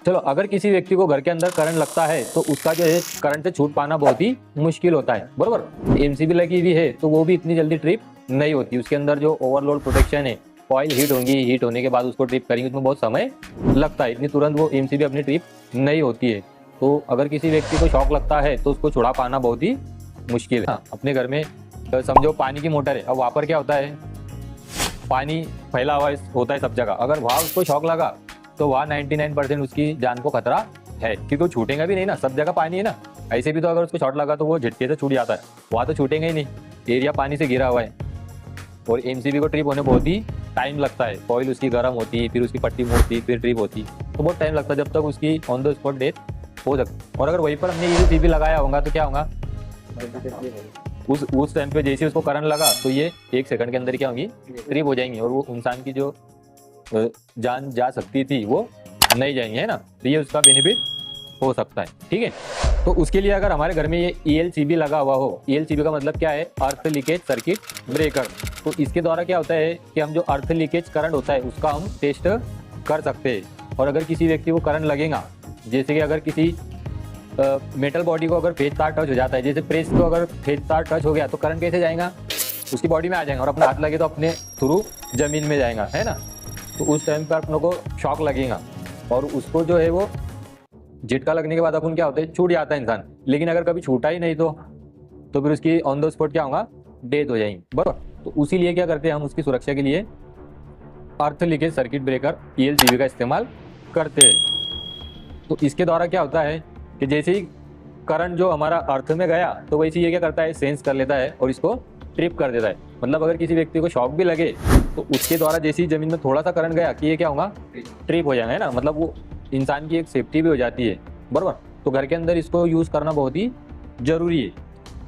चलो, अगर किसी व्यक्ति को घर के अंदर करंट लगता है तो उसका जो है करंट से छूट पाना बहुत ही मुश्किल होता है, बरोबर। एमसीबी लगी हुई है तो वो भी इतनी जल्दी ट्रिप नहीं होती। उसके अंदर जो ओवरलोड प्रोटेक्शन है, कॉइल हीट होंगी, हीट होने के बाद उसको ट्रिप करेंगे, उसमें बहुत समय लगता है, इतनी तुरंत वो एमसीबी अपनी ट्रिप नहीं होती है। तो अगर किसी व्यक्ति को शॉक लगता है तो उसको छुड़ा पाना बहुत ही मुश्किल है। हाँ, अपने घर में समझो पानी की मोटर है, अब वहाँ पर क्या होता है, पानी फैला हुआ होता है सब जगह। अगर वहाँ उसको शॉक लगा तो वहाँ 99% उसकी जान को खतरा है, क्योंकि वो छूटेगा भी नहीं ना, सब जगह पानी है ना। ऐसे भी तो अगर उसको शॉट लगा तो वो झटके से छूट जाता है, वहाँ तो छूटेगा ही नहीं, एरिया पानी से घिरा हुआ है। और एमसीबी को ट्रिप होने बहुत ही टाइम लगता है, कॉइल उसकी गर्म होती है, फिर उसकी पट्टी मोड़ती है, फिर ट्रिप होती है, तो बहुत टाइम लगता है जब तक उसकी ऑन द स्पॉट डेथ हो सकती। और अगर वहीं पर हमने ये सीबी लगाया होगा तो क्या होगा, उस टाइम पे जैसे उसको करंट लगा तो ये 1 सेकंड के अंदर क्या होंगी, ट्रिप हो जाएंगी, और वो इंसान की जो जान जा सकती थी वो नहीं जाएंगे, है ना। तो ये उसका बेनिफिट हो सकता है, ठीक है। तो उसके लिए अगर हमारे घर में ये ELCB लगा हुआ हो, ELCB का मतलब क्या है, अर्थ लीकेज सर्किट ब्रेकर। तो इसके द्वारा क्या होता है कि हम जो अर्थ लीकेज करंट होता है उसका हम टेस्ट कर सकते हैं। और अगर किसी व्यक्ति को करंट लगेगा, जैसे कि अगर किसी मेटल बॉडी को अगर फेज तार टच हो जाता है, जैसे प्रेस को अगर फेज तार टच हो गया तो करंट कैसे जाएगा, उसकी बॉडी में आ जाएगा, और अपना हाथ लगे तो अपने थ्रू जमीन में जाएगा, है ना। तो उस टाइम पर अपनों को शॉक लगेगा, और उसको जो है वो झटका लगने के बाद अपन क्या होता है, छूट जाता है इंसान। लेकिन अगर कभी छूटा ही नहीं तो फिर उसकी ऑन द स्पॉट क्या होगा, डेथ हो जाएगी, बराबर। तो उसी लिए क्या करते हैं हम, उसकी सुरक्षा के लिए अर्थ लीकेज सर्किट ब्रेकर ELCB का इस्तेमाल करते हैं। तो इसके द्वारा क्या होता है कि जैसे ही करंट जो हमारा अर्थ में गया तो वैसे ये क्या करता है, सेंस कर लेता है और इसको ट्रिप कर देता है। मतलब अगर किसी व्यक्ति को शॉक भी लगे तो उसके द्वारा जैसे ही जमीन में थोड़ा सा करंट गया कि ये क्या होगा, ट्रिप हो जाएगा, है ना। मतलब वो इंसान की एक सेफ्टी भी हो जाती है, बराबर। तो घर के अंदर इसको यूज़ करना बहुत ही ज़रूरी है।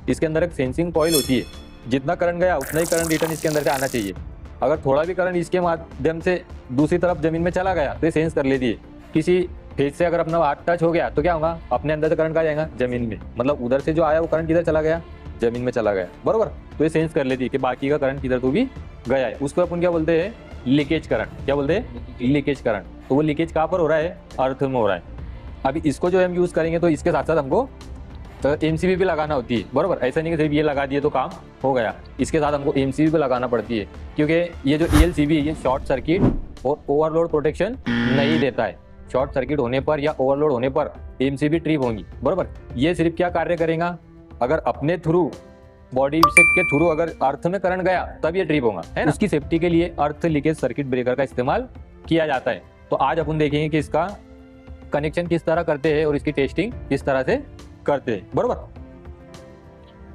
इसके अंदर एक सेंसिंग कॉइल होती है, जितना करंट गया उतना ही करंट रिटर्न इसके अंदर से आना चाहिए। अगर थोड़ा भी करंट इसके माध्यम से दूसरी तरफ जमीन में चला गया तो ये सेंस कर लेती है। किसी फेज से अगर अपना हाथ टच हो गया तो क्या होगा, अपने अंदर से करंट कहाँ जाएगा, जमीन में। मतलब उधर से जो आया वो करंट किधर चला गया, जमीन में चला गया, बराबर। तो ये सेंस कर लेती है कि बाकी का करंट किधर तो भी गया है। उसको अपन क्या बोलते हैं, लीकेज करंट। क्या बोलते हैं, लीकेज करंट। तो वो लीकेज कहाँ पर हो रहा है, अर्थ में हो रहा है। अभी इसको जो हम यूज़ करेंगे तो इसके साथ साथ हमको MCB भी लगाना होती है, बराबर। ऐसा नहीं कि सिर्फ ये लगा दिए तो काम हो गया, इसके साथ हमको MCB भी लगाना पड़ती है, क्योंकि ये जो ELCB ये शॉर्ट सर्किट और ओवरलोड प्रोटेक्शन नहीं देता है। शॉर्ट सर्किट होने पर या ओवरलोड होने पर MCB ट्रिप होंगी, बराबर। ये सिर्फ क्या कार्य करेगा, अगर अपने थ्रू बॉडी से के थ्रू अगर अर्थ में करंट गया तब ये ट्रिप होगा, है ना। उसकी सेफ्टी के लिए अर्थ लीकेज सर्किट ब्रेकर का इस्तेमाल किया जाता है। तो आज अपन देखेंगे कि इसका कनेक्शन किस तरह करते हैं और इसकी टेस्टिंग किस तरह से करते हैं, बराबर।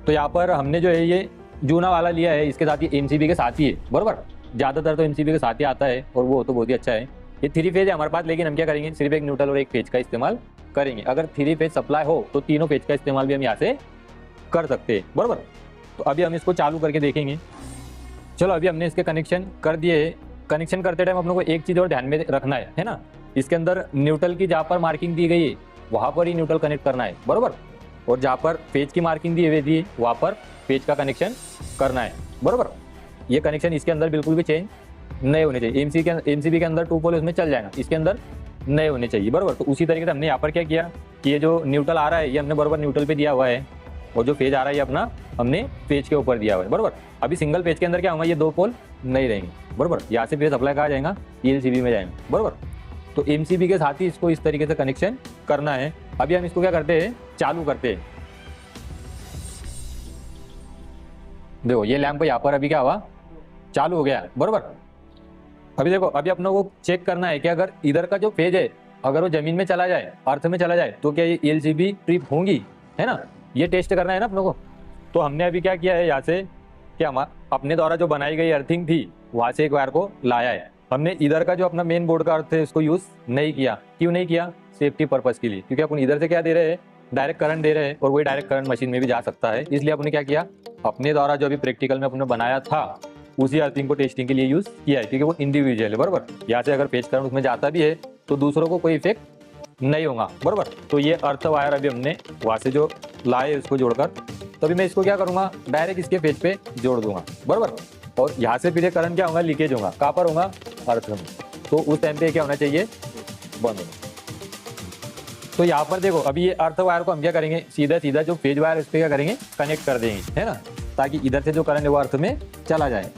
तो यहाँ पर हमने जो है ये जूना वाला लिया है, इसके साथ ही MCB के साथ ही है, बराबर। ज़्यादातर तो MCB के साथ ही आता है और वो तो बहुत ही अच्छा है। ये 3 फेज है हमारे पास, लेकिन हम क्या करेंगे, सिर्फ एक न्यूट्रल और एक फेज का इस्तेमाल करेंगे। अगर 3 फेज सप्लाई हो तो तीनों फेज का इस्तेमाल भी हम यहाँ से कर सकते हैं, बराबर। तो अभी हम इसको चालू करके देखेंगे। चलो, अभी हमने इसके कनेक्शन कर दिए है। कनेक्शन करते टाइम अपनों को एक चीज़ और ध्यान में रखना है ना। इसके अंदर न्यूट्रल की जहाँ पर मार्किंग दी गई है वहाँ पर ही न्यूट्रल कनेक्ट करना है, बराबर। और जहाँ पर पेज की मार्किंग दी हुई है वहाँ पर पेज का कनेक्शन करना है, बराबर। ये कनेक्शन इसके अंदर बिल्कुल भी चेंज नहीं होने चाहिए। MCB के अंदर 2 पोल उसमें चल जाएगा, इसके अंदर नहीं होने चाहिए, बराबर। तो उसी तरीके से हमने यहाँ पर क्या किया कि ये जो न्यूट्रल आ रहा है ये हमने बराबर न्यूट्रल पे दिया हुआ है, और जो पेज आ रहा है ये अपना हमने पेज के ऊपर दिया हुआ है, बराबर। अभी सिंगल पेज के अंदर क्या होगा, ये 2 पोल नहीं रहेंगे, बराबर। यहाँ से पेज सप्लाई कहाँ जाएगा, ELCB में जाएंगे, बराबर। तो MCB के साथ ही इसको इस तरीके से कनेक्शन करना है। अभी हम इसको क्या करते हैं, चालू करते हैं। देखो ये लैंप यहाँ पर अभी क्या हुआ, चालू हो गया, बराबर। अभी देखो, अभी अपनों को चेक करना है कि अगर इधर का जो पेज है अगर वो जमीन में चला जाए, अर्थ में चला जाए, तो क्या ये ELCB ट्रिप होंगी, है ना। ये टेस्ट करना है ना अपनों को। तो हमने अभी क्या किया है, यहाँ से क्या हम अपने द्वारा जो बनाई गई अर्थिंग थी वहाँ से एक वायर को लाया है। हमने इधर का जो अपना मेन बोर्ड का अर्थ है उसको यूज़ नहीं किया। क्यों नहीं किया, सेफ्टी पर्पज़ के लिए, क्योंकि अपन इधर से क्या दे रहे हैं, डायरेक्ट करंट दे रहे हैं, और वही डायरेक्ट करंट मशीन में भी जा सकता है। इसलिए अपने क्या किया, अपने द्वारा जो अभी प्रैक्टिकल में अपने बनाया था उसी अर्थिंग को टेस्टिंग के लिए यूज़ किया है, क्योंकि वो इंडिविजुअल है, बराबर। यहाँ से अगर पेज करंट उसमें जाता भी है तो दूसरों को कोई इफेक्ट नहीं होगा, बराबर। तो ये अर्थ वायर अभी हमने वहाँ से जो लाए उसको जोड़कर, तभी मैं इसको क्या करूँगा, डायरेक्ट इसके पेज पे जोड़ दूंगा, बराबर। और यहाँ से फिर करंट क्या होगा, लीकेज होगा, कहाँ पर होगा, अर्थ में। तो उस टाइम पे क्या होना चाहिए, बंद होगा। तो यहाँ पर देखो अभी ये अर्थ वायर को हम क्या करेंगे, सीधा सीधा जो फेज वायर इस पे क्या करेंगे, कनेक्ट कर देंगे, है ना, ताकि इधर से जो करंट है वो अर्थ में चला जाए।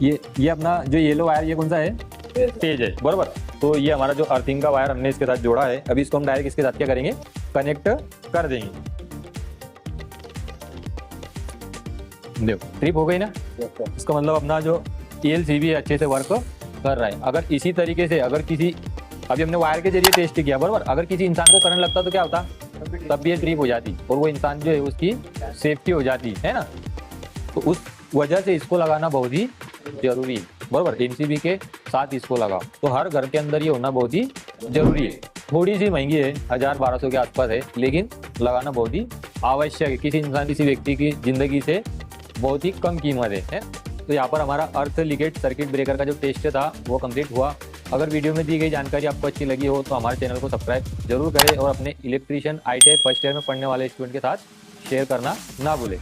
ये अपना जो येलो वायर ये कौन सा है, फेज है, बराबर। तो ये हमारा जो अर्थिंग का वायर हमने इसके साथ जोड़ा है, अभी इसको हम डायरेक्ट इसके साथ क्या करेंगे, कनेक्ट कर देंगे। देखो ट्रिप हो गई ना, इसका मतलब अपना जो ELCB है अच्छे से वर्क कर रहा है। अगर इसी तरीके से अगर किसी, अभी हमने वायर के जरिए टेस्ट किया, बराबर, अगर किसी इंसान को करंट लगता तो क्या होता, तब भी ये ट्रिप हो जाती और वो इंसान जो है उसकी सेफ्टी हो जाती है ना। तो उस वजह से इसको लगाना बहुत ही जरूरी है, बराबर। NCB के साथ इसको लगाओ, तो हर घर के अंदर ये होना बहुत ही जरूरी है। थोड़ी सी महंगी है, 1000-1200 के आसपास है, लेकिन लगाना बहुत ही आवश्यक है। किसी इंसान, किसी व्यक्ति की जिंदगी से बहुत ही कम कीमत है। तो यहाँ पर हमारा अर्थ लिगेट सर्किट ब्रेकर का जो टेस्ट था वो कंप्लीट हुआ। अगर वीडियो में दी गई जानकारी आपको अच्छी लगी हो तो हमारे चैनल को सब्सक्राइब जरूर करें और अपने इलेक्ट्रीशियन ITI फर्स्ट ईयर में पढ़ने वाले स्टूडेंट के साथ शेयर करना ना भूलें।